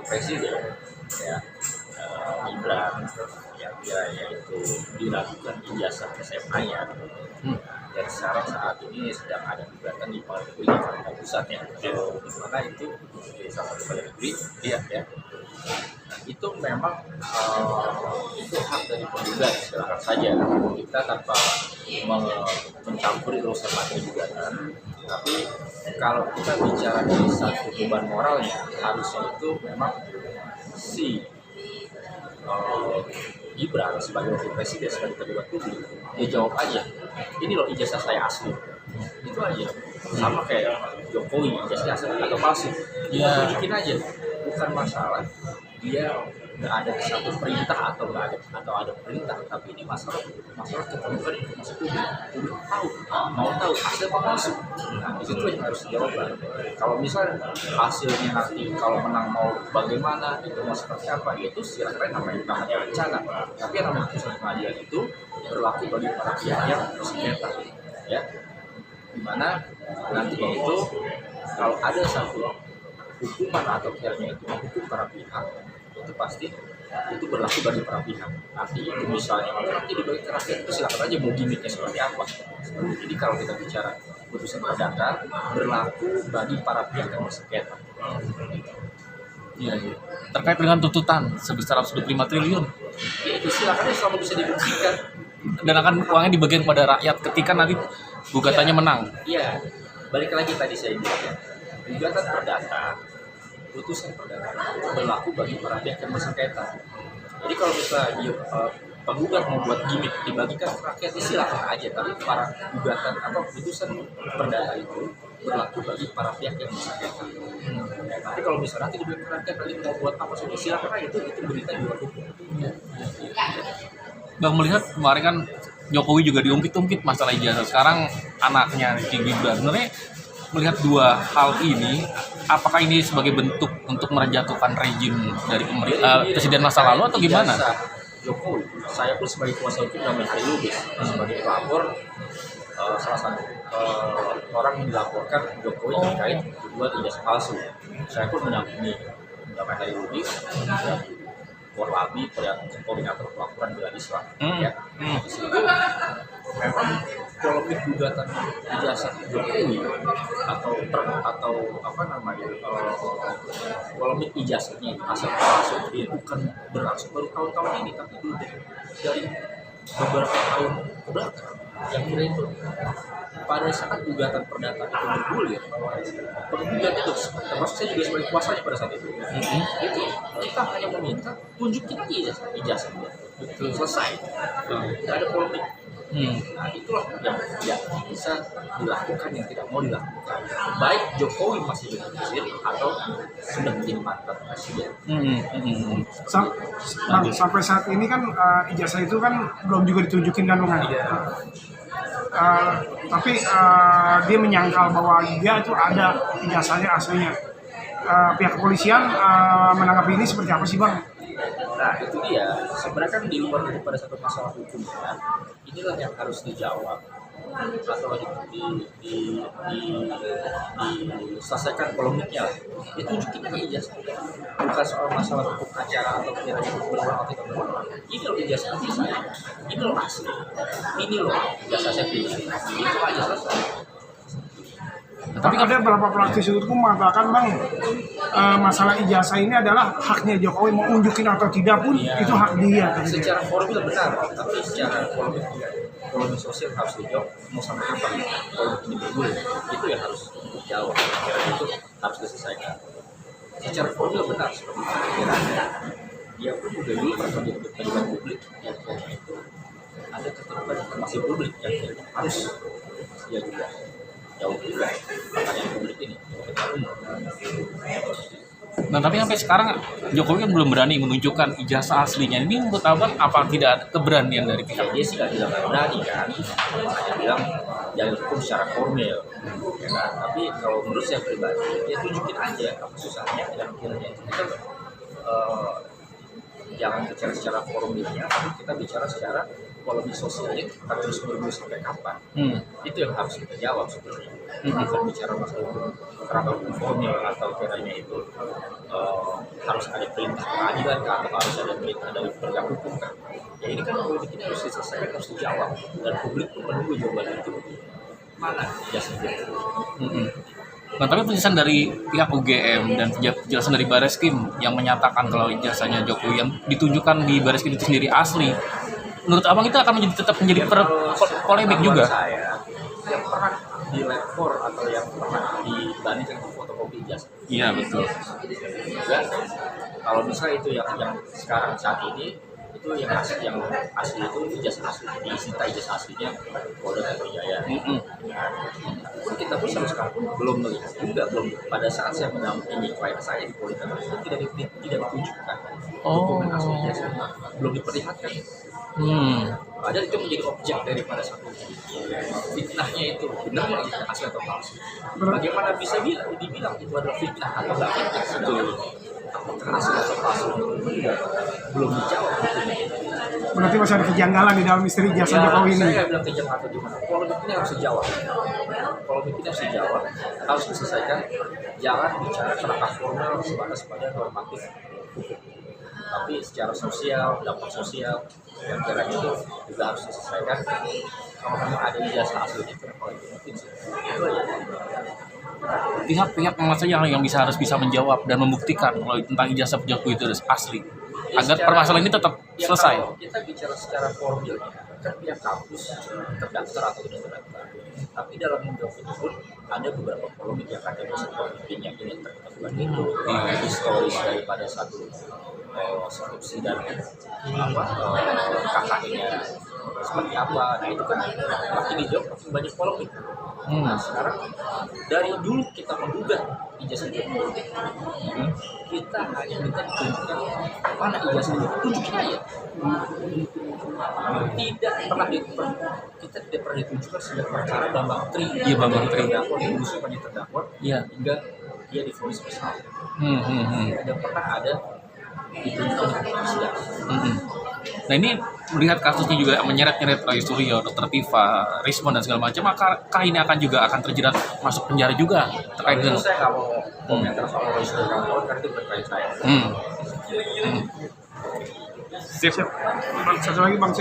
presiden ya, Gibran yang dia yaitu diragukan ijazah SMA-nya. Dan sekarang saat ini sedang ada gugatan di Pengadilan Negeri Pusat ya, di mana itu di salah satu pengadilan negeri ya. Nah, itu memang itu hak dari penggugat, silakan saja kita tanpa mencampuri urusan materi gugatan. Tapi kalau kita bicara dari satu beban moralnya, harusnya itu memang si Gibran sebagai wakil presiden, sebagai pejabat publik, dia jawab aja, ini loh ijazah saya asli, itu aja. Sama kayak Jokowi, ijazahnya asli atau palsu, dia tunjukin aja. Bukan masalah dia nggak ada satu perintah atau nggak ada perintah, tapi ini masalah keterbukaan informasi publik tahu, mau tahu asli apa palsu. Nah itu tuh yang harus dijawab. Kalau misalnya hasilnya nanti kalau menang mau bagaimana, itu mau seperti apa, itu silakan namanya rencana. Tapi yang namanya putusan pengadilan itu berlaku bagi para pihak yang bersengketa ya, dimana nantinya itu kalau ada satu hukuman atau pihaknya itu menghukum para pihak, itu pasti itu berlaku bagi para pihak. Artinya itu misalnya nanti dibagi ke rakyat, itu silakan aja mau gimmicknya seperti apa. Jadi kalau kita bicara putusan perdata berlaku bagi para pihak yang bersengketa. Iya. Terkait dengan tuntutan sebesar 105 triliun. Ya itu silakan aja selalu bisa dibuktikan. Dan akan uangnya dibagikan kepada rakyat ketika nanti gugatannya menang. Iya, balik lagi tadi saya bilang ya, gugatan perdata, putusan perdata berlaku bagi para pihak yang bersengketa. Jadi kalau misalnya penggugat mau buat gimmick dibagikan ke rakyat, silakan aja. Tapi para gugatan atau putusan perdata itu berlaku bagi para pihak yang bersengketa. Ya, nanti kalau misalnya nanti dibagikan ke rakyat, nanti mau buat apa saja silakan aja, itu berita di luar hukum. Bang melihat kemarin kan Jokowi juga diungkit-ungkit masalah ijazah. Sekarang anaknya Gibran. Sebenarnya melihat dua hal ini, apakah ini sebagai bentuk untuk menjatuhkan rejim dari presiden masa lalu atau gimana? Jokowi, saya pun sebagai kuasa hukum namanya Hari Lubis, sebagai pelapor salah satu orang yang dilaporkan Jokowi terkait kedua ijazah palsu. Saya pun mendampingi Hari Lubis, Korlabi, koordinator pelaporan bela Islam. Ya, di situ memang polemik gugatan ijazah Jokowi atau apa namanya polemik ijazahnya asal palsu dia bukan berlangsung baru tahun-tahun ini, tapi dulu dari beberapa tahun ke belakang. Yang kira itu pada saat gugatan perdata itu bergulir, penggugat itu termasuk saya juga sebagai kuasanya pada saat itu, itu kita hanya meminta tunjukin aja ijazahnya, selesai, tidak ada polemik. Nah itulah yang tidak bisa dilakukan, yang tidak mau dilakukan, baik Jokowi masih jadi presiden atau sudah menjadi mantan presiden. Sampai saat ini kan ijazah itu kan belum juga ditunjukin kan Bang? Tapi dia menyangkal bahwa dia itu ada ijazahnya aslinya. Pihak kepolisian menanggapi ini seperti apa sih Bang? Nah itu dia, sebenarnya kan di luar daripada satu masalah hukumnya, inilah yang harus dijawab atau diselesaikan polemiknya. Ditunjukin aja ijazah, bukan soal masalah hukum acara atau kira berwarna atau tidak berwarna. Ini loh ijazah saya, ini loh asli, ini loh ijazah saya pribadi, itu aja selesai. Tapi ada beberapa praktisi hukum mengatakan Bang, masalah ijazah ini adalah haknya Jokowi, mau unjukin atau tidak pun itu hak dia. Secara formil benar, tapi secara polemik sosial harus dijawab. Mau sampai kapan polemik ini bergulir, itu yang harus dijawab. Kira itu harus diselesaikan. Secara formil benar seperti itu. Dia pun juga dulu pernah jadi pejabat publik yang kira itu ada keterbukaan informasi publik yang kira harus dia juga jauh juga makanya publik ini. Nah tapi sampai sekarang Jokowi kan belum berani menunjukkan ijazah aslinya. Ini menurut Abang apa tidak ada keberanian dari pihak? Dia sih nggak bilang nggak berani kan, hanya bilang jalur hukum secara formil. Ya kan? Tapi kalau menurut saya pribadi, ya tunjukin aja apa susahnya yang kiranya kita jangan bicara secara formilnya, tapi kita bicara secara polemik sosialnya akan terus bergulir sampai kapan. Itu yang harus kita jawab sebenarnya. Bukan bicara masalah hukum, kerangka hukum formil atau kiranya itu harus ada perintah pengadilan kan, atau harus ada perintah dari penegak hukum kan. Ya ini kan politik ini harus diselesaikan, harus dijawab, dan publik pun menunggu jawaban itu. Mana ijazahnya? Nah, tapi penjelasan dari pihak UGM dan penjelasan dari Bareskrim yang menyatakan kalau ijazahnya Jokowi yang ditunjukkan di Bareskrim itu sendiri asli, menurut abang itu akan tetap menjadi polemik juga? Saya yang pernah dilekor atau yang pernah dibandingkan itu fotokopi ijazah. Iya betul. Juga kalau misalnya itu yang sekarang saat ini itu yang asli itu ijazah asli, disita ijazah aslinya Polda Metro Jaya. Pun kita pun sampai sekarang pun belum melihat juga, belum pada saat saya mendampingi klien saya di Polda Metro Jaya tidak ditunjukkan dokumen asli ijazahnya, belum diperlihatkan. Padahal itu menjadi objek daripada satu fitnahnya itu, benar nggak itu asli atau palsu? Bagaimana bisa dibilang itu adalah fitnah atau nggak fitnah? Itu apakah asli atau palsu? Belum dijawab. Berarti masih ada kejanggalan di dalam misteri ijazah Jokowi ini. Saya bilang kejanggalan atau gimana? Polemik ini harus dijawab. Polemik ini harus dijawab, harus diselesaikan. Jangan bicara kerangka formal sebatas pada normatif hukum, tapi secara sosial, dampak sosial yang kira itu juga harus diselesaikan. Kalau memang ada ijazah aslinya, kenapa itu mungkin sih? Itu aja. Pihak-pihak mana saja yang harus bisa menjawab dan membuktikan kalau tentang ijazah Jokowi itu asli, agar permasalahan ini tetap selesai. Kalau kita bicara secara formil, kan pihak kampus terdaftar atau tidak terdaftar. Tapi dalam draft itu pun ada beberapa polemik yang katanya seperti yang ini terkait itu, historis daripada satu skripsi dan kakaknya seperti apa. Nah itu kan makin dijawab makin banyak polemik. Nah sekarang dari dulu kita menggugat ijazah Jokowi, kita hanya minta ditunjukkan mana ijazahnya, tunjukin aja. Kita tidak pernah ditunjukkan sejak perkara Bambang Tri. Iya, Bambang Tri. Terdakwa, diusir banyak terdakwa, Iya. hingga dia divonis bersalah. Tidak pernah ada ditunjukkan di persidangan. Nah ini melihat kasusnya juga menyeret-nyeret Roy Suryo, Dr. Tifa, Rismon dan segala macam, apakah ini akan terjerat masuk penjara juga terkait dengan? Saya nggak mau komentar soal Roy Suryo kawan-kawan karena itu berkait saya. Sip. Satu lagi Bang.